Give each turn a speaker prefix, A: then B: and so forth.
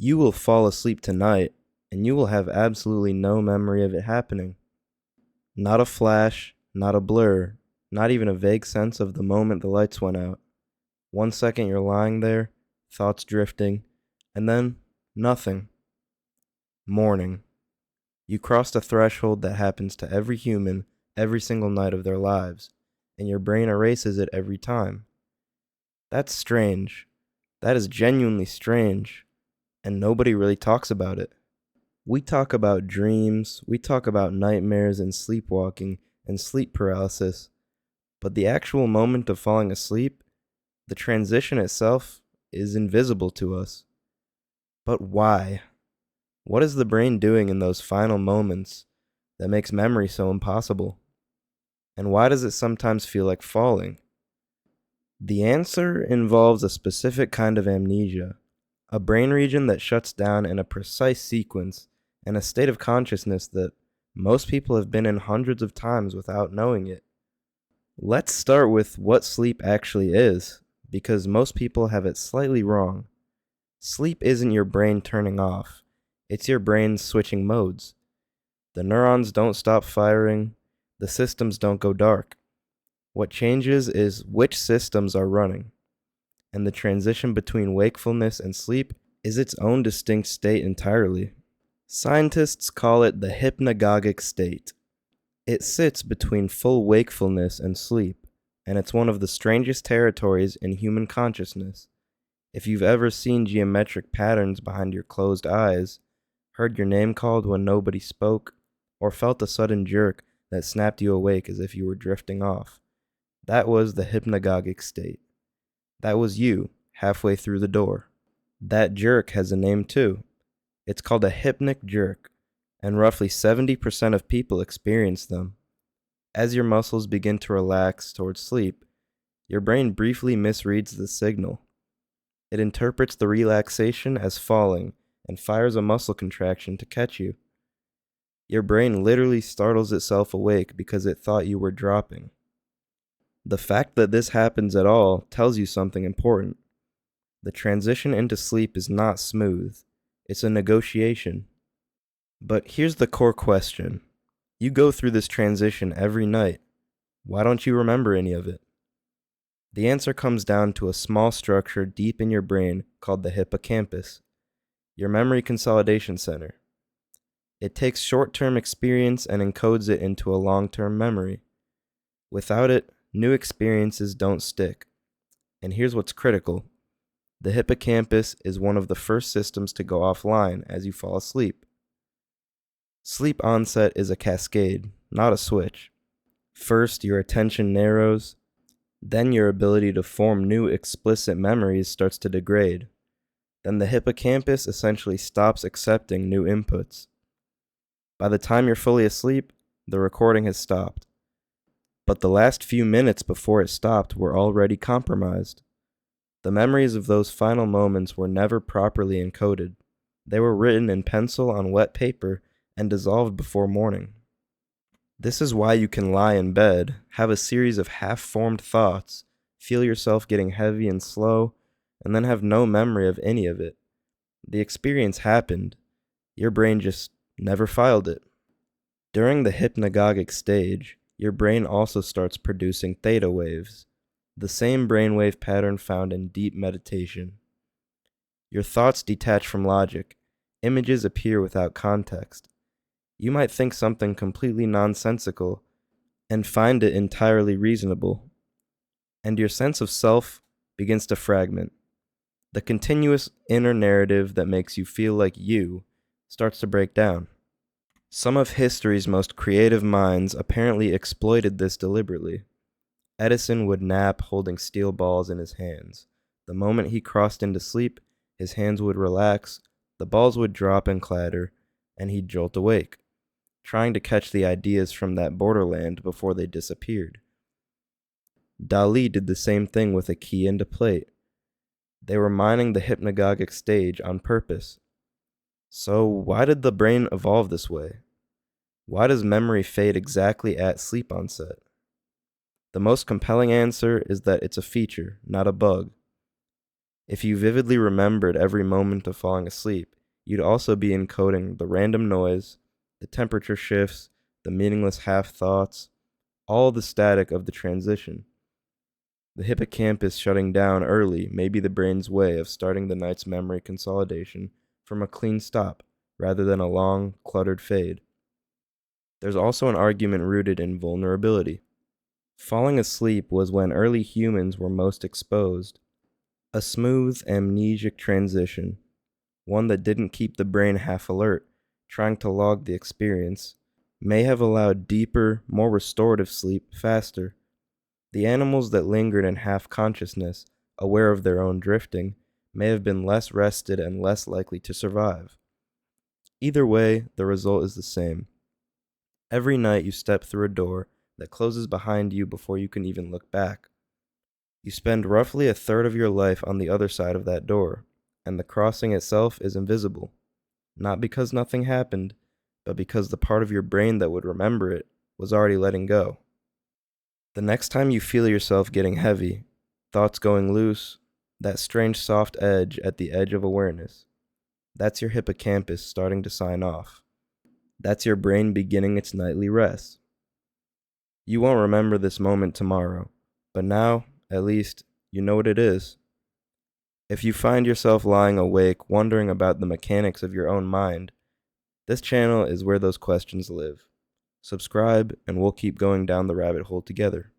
A: You will fall asleep tonight, and you will have absolutely no memory of it happening. Not a flash, not a blur, not even a vague sense of the moment the lights went out. 1 second you're lying there, thoughts drifting, and then nothing. Morning. You crossed a threshold that happens to every human every single night of their lives, and your brain erases it every time. That's strange. That is genuinely strange, and nobody really talks about it. We talk about dreams, we talk about nightmares and sleepwalking and sleep paralysis, but the actual moment of falling asleep, the transition itself, is invisible to us. But why? What is the brain doing in those final moments that makes memory so impossible? And why does it sometimes feel like falling? The answer involves a specific kind of amnesia, a brain region that shuts down in a precise sequence and a state of consciousness that most people have been in hundreds of times without knowing it. Let's start with what sleep actually is, because most people have it slightly wrong. Sleep isn't your brain turning off, it's your brain switching modes. The neurons don't stop firing, the systems don't go dark. What changes is which systems are running, and the transition between wakefulness and sleep is its own distinct state entirely. Scientists call it the hypnagogic state. It sits between full wakefulness and sleep, and it's one of the strangest territories in human consciousness. If you've ever seen geometric patterns behind your closed eyes, heard your name called when nobody spoke, or felt a sudden jerk that snapped you awake as if you were drifting off, that was the hypnagogic state. That was you, halfway through the door. That jerk has a name too. It's called a hypnic jerk, and roughly 70% of people experience them. As your muscles begin to relax towards sleep, your brain briefly misreads the signal. It interprets the relaxation as falling and fires a muscle contraction to catch you. Your brain literally startles itself awake because it thought you were dropping. The fact that this happens at all tells you something important. The transition into sleep is not smooth. It's a negotiation. But here's the core question. You go through this transition every night. Why don't you remember any of it? The answer comes down to a small structure deep in your brain called the hippocampus, your memory consolidation center. It takes short-term experience and encodes it into a long-term memory. Without it, new experiences don't stick. And here's what's critical. The hippocampus is one of the first systems to go offline as you fall asleep. Sleep onset is a cascade, not a switch. First, your attention narrows, then your ability to form new explicit memories starts to degrade. Then the hippocampus essentially stops accepting new inputs. By the time you're fully asleep, the recording has stopped. But the last few minutes before it stopped were already compromised. The memories of those final moments were never properly encoded. They were written in pencil on wet paper and dissolved before morning. This is why you can lie in bed, have a series of half-formed thoughts, feel yourself getting heavy and slow, and then have no memory of any of it. The experience happened. Your brain just never filed it. During the hypnagogic stage, your brain also starts producing theta waves, the same brainwave pattern found in deep meditation. Your thoughts detach from logic. Images appear without context. You might think something completely nonsensical and find it entirely reasonable. And your sense of self begins to fragment. The continuous inner narrative that makes you feel like you starts to break down. Some of history's most creative minds apparently exploited this deliberately. Edison would nap holding steel balls in his hands. The moment he crossed into sleep, his hands would relax, the balls would drop and clatter, and he'd jolt awake, trying to catch the ideas from that borderland before they disappeared. Dali did the same thing with a key and a plate. They were mining the hypnagogic stage on purpose. So why did the brain evolve this way? Why does memory fade exactly at sleep onset? The most compelling answer is that it's a feature, not a bug. If you vividly remembered every moment of falling asleep, you'd also be encoding the random noise, the temperature shifts, the meaningless half thoughts, all the static of the transition. The hippocampus shutting down early may be the brain's way of starting the night's memory consolidation from a clean stop rather than a long, cluttered fade. There's also an argument rooted in vulnerability. Falling asleep was when early humans were most exposed. A smooth, amnesic transition, one that didn't keep the brain half alert, trying to log the experience, may have allowed deeper, more restorative sleep faster. The animals that lingered in half consciousness, aware of their own drifting, may have been less rested and less likely to survive. Either way, the result is the same. Every night you step through a door that closes behind you before you can even look back. You spend roughly a third of your life on the other side of that door, and the crossing itself is invisible. Not because nothing happened, but because the part of your brain that would remember it was already letting go. The next time you feel yourself getting heavy, thoughts going loose, that strange soft edge at the edge of awareness, that's your hippocampus starting to sign off. That's your brain beginning its nightly rest. You won't remember this moment tomorrow, but now, at least, you know what it is. If you find yourself lying awake wondering about the mechanics of your own mind, this channel is where those questions live. Subscribe, and we'll keep going down the rabbit hole together.